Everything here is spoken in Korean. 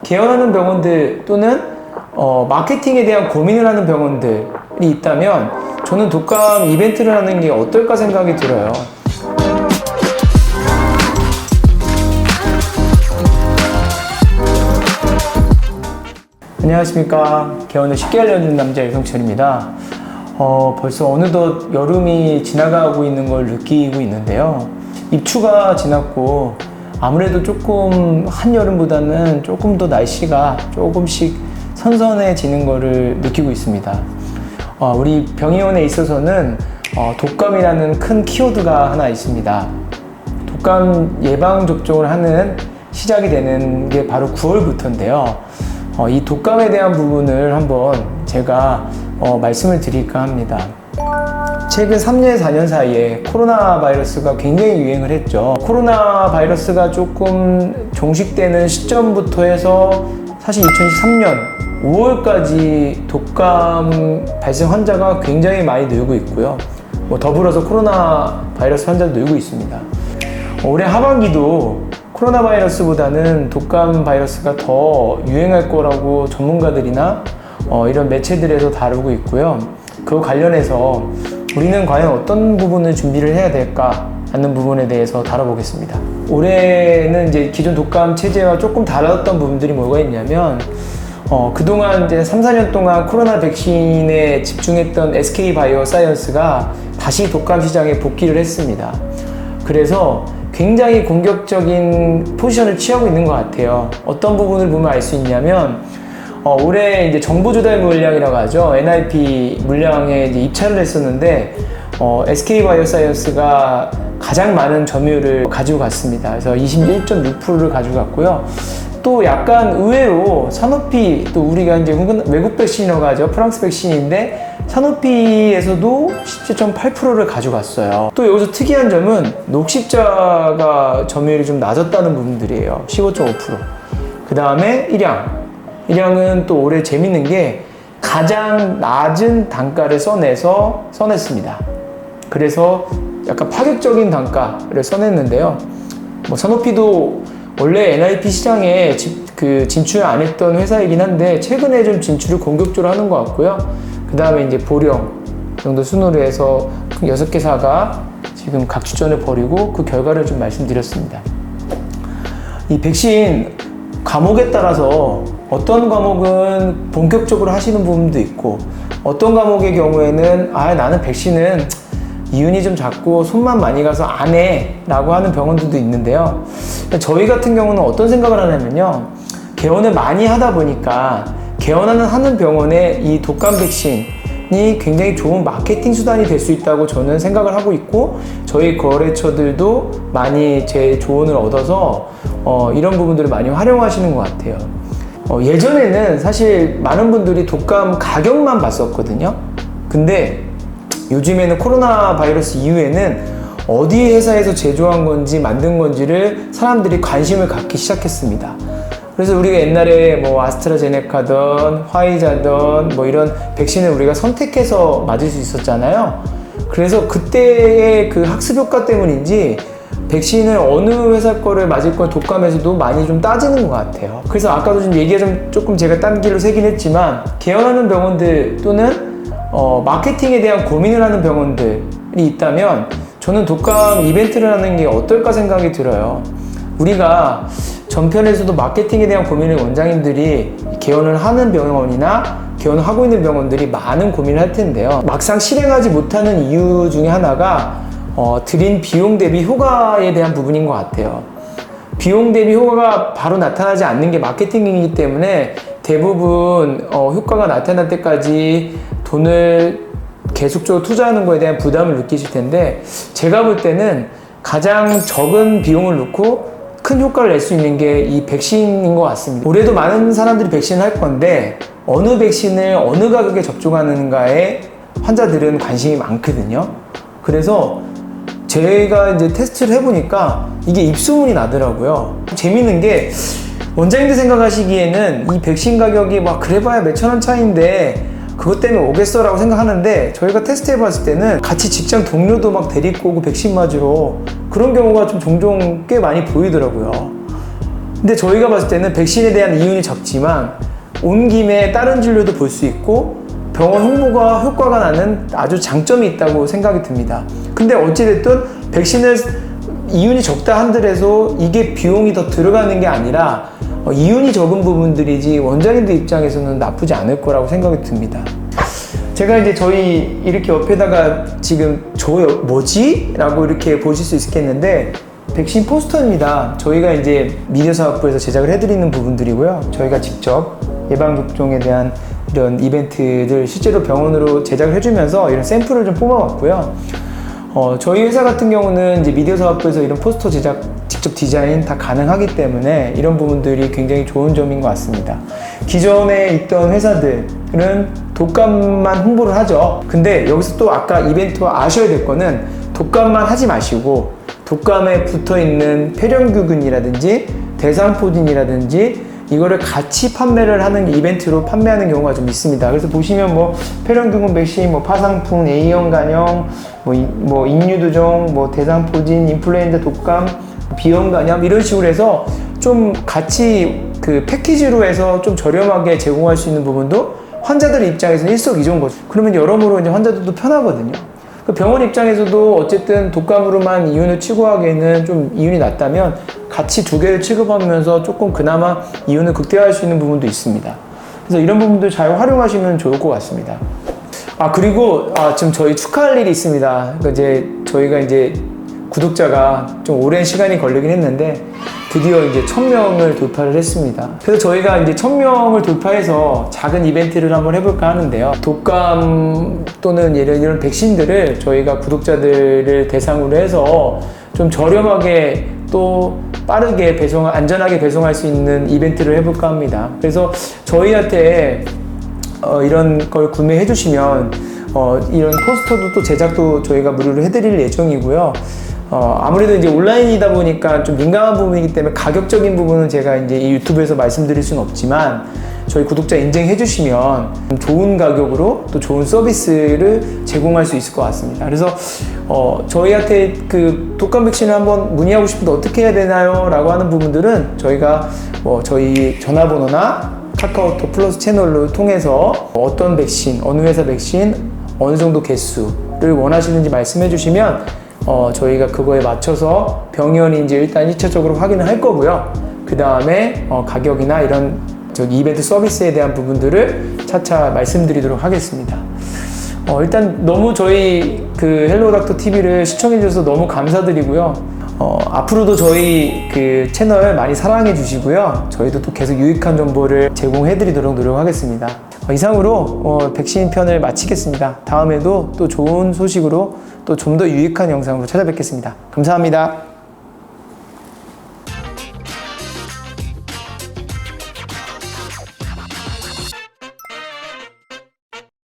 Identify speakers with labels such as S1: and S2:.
S1: 개원하는 병원들 또는 마케팅에 대한 고민을 하는 병원들이 있다면 저는 독감 이벤트를 하는 게 어떨까 생각이 들어요. 안녕하십니까. 개원을 쉽게 알려주는 남자 이성철입니다. 벌써 어느덧 여름이 지나가고 있는 걸 느끼고 있는데요. 입추가 지났고 아무래도 조금 한여름보다는 조금 더 날씨가 조금씩 선선해지는 거를 느끼고 있습니다. 우리 병의원에 있어서는 독감이라는 큰 키워드가 하나 있습니다. 독감 예방접종을 하는 시작이 되는 게 바로 9월부터인데요. 이 독감에 대한 부분을 한번 제가 말씀을 드릴까 합니다. 최근 3년, 4년 사이에 코로나 바이러스가 굉장히 유행을 했죠. 코로나 바이러스가 조금 종식되는 시점부터 해서 사실 2023년 5월까지 독감 발생 환자가 굉장히 많이 늘고 있고요. 더불어서 코로나 바이러스 환자도 늘고 있습니다. 올해 하반기도 코로나 바이러스보다는 독감 바이러스가 더 유행할 거라고 전문가들이나 이런 매체들에서 다루고 있고요. 그와 관련해서 우리는 과연 어떤 부분을 준비를 해야 될까 하는 부분에 대해서 다뤄보겠습니다. 올해는 이제 기존 독감 체제와 조금 달랐던 부분들이 뭐가 있냐면 그동안 이제 3, 4년 동안 코로나 백신에 집중했던 SK 바이오사이언스가 다시 독감 시장에 복귀를 했습니다. 그래서 굉장히 공격적인 포지션을 취하고 있는 것 같아요. 어떤 부분을 보면 알 수 있냐면 올해 이제 정보 조달 물량이라고 하죠. NIP 물량에 이제 입찰을 했었는데 SK 바이오사이언스가 가장 많은 점유율을 가지고 갔습니다. 그래서 21.6%를 가지고 갔고요. 또 약간 의외로 사노피, 또 우리가 이제 외국 백신이라고 하죠. 프랑스 백신인데 사노피에서도 17.8%를 가져갔어요. 또 여기서 특이한 점은 녹십자가 점유율이 좀 낮았다는 부분들이에요. 15.5%. 그 다음에 일양은 또 올해 재밌는 게 가장 낮은 단가를 써냈습니다. 그래서 약간 파격적인 단가를 써냈는데요. 사노피도 원래 NIP 시장에 진출 안 했던 회사이긴 한데 최근에 좀 진출을 공격적으로 하는 것 같고요. 그 다음에 이제 보령 정도 순으로 해서 6개사가 지금 각주전을 벌이고 그 결과를 좀 말씀드렸습니다. 이 백신 과목에 따라서 어떤 과목은 본격적으로 하시는 부분도 있고 어떤 과목의 경우에는 나는 백신은 이윤이 좀 작고 손만 많이 가서 안 해 라고 하는 병원들도 있는데요. 저희 같은 경우는 어떤 생각을 하냐면요, 개원을 많이 하다 보니까 개원하는 병원에 이 독감 백신이 굉장히 좋은 마케팅 수단이 될 수 있다고 저는 생각을 하고 있고, 저희 거래처들도 많이 제 조언을 얻어서 이런 부분들을 많이 활용하시는 것 같아요. 예전에는 사실 많은 분들이 독감 가격만 봤었거든요. 근데 요즘에는 코로나 바이러스 이후에는 어디 회사에서 제조한 건지 만든 건지를 사람들이 관심을 갖기 시작했습니다. 그래서 우리가 옛날에 아스트라제네카든 화이자든 이런 백신을 우리가 선택해서 맞을 수 있었잖아요. 그래서 그때의 그 학습 효과 때문인지 백신을 어느 회사 거를 맞을 건 독감에서도 많이 좀 따지는 것 같아요. 그래서 아까도 좀 얘기가 조금 제가 딴 길로 새긴 했지만, 개원하는 병원들 또는 마케팅에 대한 고민을 하는 병원들이 있다면 저는 독감 이벤트를 하는 게 어떨까 생각이 들어요. 우리가 전편에서도 마케팅에 대한 고민을 원장님들이 개원을 하는 병원이나 개원을 하고 있는 병원들이 많은 고민을 할 텐데요. 막상 실행하지 못하는 이유 중에 하나가 들인 비용 대비 효과에 대한 부분인 것 같아요. 비용 대비 효과가 바로 나타나지 않는 게 마케팅이기 때문에 대부분 효과가 나타날 때까지 돈을 계속적으로 투자하는 거에 대한 부담을 느끼실 텐데, 제가 볼 때는 가장 적은 비용을 넣고 큰 효과를 낼 수 있는 게 이 백신인 것 같습니다. 올해도 많은 사람들이 백신을 할 건데 어느 백신을 어느 가격에 접종하는가에 환자들은 관심이 많거든요. 그래서 제가 이제 테스트를 해보니까 이게 입소문이 나더라고요. 재밌는 게, 원장님들 생각하시기에는 이 백신 가격이 그래봐야 몇천 원 차이인데 그것 때문에 오겠어 라고 생각하는데, 저희가 테스트 해봤을 때는 같이 직장 동료도 데리고 오고 백신 맞으러 그런 경우가 좀 종종 꽤 많이 보이더라고요. 근데 저희가 봤을 때는 백신에 대한 이윤이 적지만 온 김에 다른 진료도 볼 수 있고 병원 홍보가 효과가 나는 아주 장점이 있다고 생각이 듭니다. 근데 어찌됐든 백신을 이윤이 적다 한들에서 이게 비용이 더 들어가는 게 아니라 이윤이 적은 부분들이지 원장님들 입장에서는 나쁘지 않을 거라고 생각이 듭니다. 제가 이제 저희 이렇게 옆에다가 지금 뭐지? 라고 이렇게 보실 수 있겠는데 백신 포스터입니다. 저희가 이제 미디어사업부에서 제작을 해드리는 부분들이고요. 저희가 직접 예방접종에 대한 이런 이벤트들 실제로 병원으로 제작을 해주면서 이런 샘플을 좀 뽑아왔고요. 저희 회사 같은 경우는 이제 미디어사업부에서 이런 포스터 제작, 직접 디자인 다 가능하기 때문에 이런 부분들이 굉장히 좋은 점인 것 같습니다. 기존에 있던 회사들은 독감만 홍보를 하죠. 근데 여기서 또 아까 이벤트와 아셔야 될 거는 독감만 하지 마시고 독감에 붙어있는 폐렴규균이라든지 대상포진이라든지 이거를 같이 판매를 하는 이벤트로 판매하는 경우가 좀 있습니다. 그래서 보시면 뭐 폐렴규균 백신, 뭐 파상풍, A형 간염, 뭐 인유두종, 뭐 대상포진, 인플루엔자 독감, B형 간염 이런 식으로 해서 좀 같이 그 패키지로 해서 좀 저렴하게 제공할 수 있는 부분도 환자들 입장에서는 일석이조인 거죠. 그러면 여러모로 이제 환자들도 편하거든요. 병원 입장에서도 어쨌든 독감으로만 이윤을 치고하기에는 좀 이윤이 낮다면 같이 두 개를 취급하면서 조금 그나마 이윤을 극대화할 수 있는 부분도 있습니다. 그래서 이런 부분들 잘 활용하시면 좋을 것 같습니다. 그리고 지금 저희 축하할 일이 있습니다. 저희가 이제 구독자가 좀 오랜 시간이 걸리긴 했는데 드디어 이제 1000명을 돌파를 했습니다. 그래서 저희가 이제 1000명을 돌파해서 작은 이벤트를 한번 해볼까 하는데요. 독감 또는 이런 백신들을 저희가 구독자들을 대상으로 해서 좀 저렴하게 또 빠르게 안전하게 배송할 수 있는 이벤트를 해볼까 합니다. 그래서 저희한테 이런 걸 구매해 주시면 이런 포스터도 또 제작도 저희가 무료로 해드릴 예정이고요. 아무래도 이제 온라인이다 보니까 좀 민감한 부분이기 때문에 가격적인 부분은 제가 이제 이 유튜브에서 말씀드릴 수는 없지만 저희 구독자 인증해 주시면 좋은 가격으로 또 좋은 서비스를 제공할 수 있을 것 같습니다. 그래서 저희한테 그 독감 백신을 한번 문의하고 싶은데 어떻게 해야 되나요? 라고 하는 부분들은 저희가 저희 전화번호나 카카오톡 플러스 채널을 통해서 어떤 백신, 어느 회사 백신, 어느 정도 개수를 원하시는지 말씀해 주시면 저희가 그거에 맞춰서 병원인지 일단 1차적으로 확인을 할 거고요. 그 다음에 가격이나 이런 이벤트 서비스에 대한 부분들을 차차 말씀드리도록 하겠습니다. 일단 너무 저희 그 헬로닥터 TV를 시청해 주셔서 너무 감사드리고요. 앞으로도 저희 그 채널 많이 사랑해 주시고요. 저희도 또 계속 유익한 정보를 제공해 드리도록 노력하겠습니다. 이상으로 백신 편을 마치겠습니다. 다음에도 또 좋은 소식으로 또 좀 더 유익한 영상으로 찾아뵙겠습니다. 감사합니다.